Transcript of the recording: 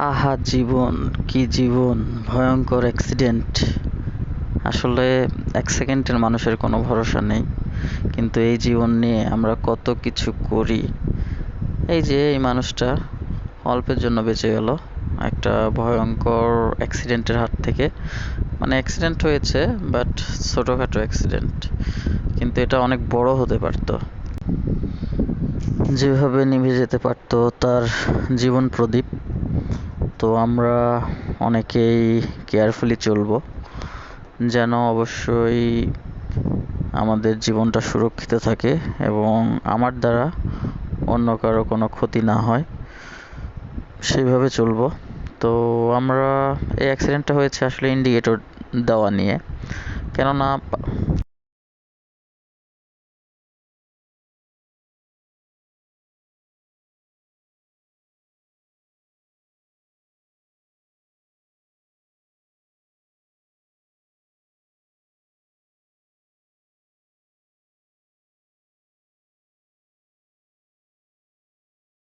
আহা জীবন, কি জীবন! ভয়ঙ্কর অ্যাক্সিডেন্ট। আসলে এক সেকেন্ডের মানুষের কোনো ভরসা নেই, কিন্তু এই জীবন নিয়ে আমরা কত কিছু করি। এই যে এই মানুষটা অল্পের জন্য বেঁচে গেল একটা ভয়ঙ্কর অ্যাক্সিডেন্টের হাত থেকে। মানে অ্যাক্সিডেন্ট হয়েছে, বাট ছোটোখাটো অ্যাক্সিডেন্ট, কিন্তু এটা অনেক বড় হতে পারতো। যেভাবে নিভে যেতে পারতো তার জীবন প্রদীপ। তো আমরা অনেকেই কেয়ারফুলি চলবো, যেন অবশ্যই আমাদের জীবনটা সুরক্ষিত থাকে এবং আমার দ্বারা অন্য কারো কোনো ক্ষতি না হয়, সেইভাবে চলবো। তো আমরা এই অ্যাক্সিডেন্টটা হয়েছে আসলে ইন্ডিকেটর দেওয়া নিয়ে। কেননা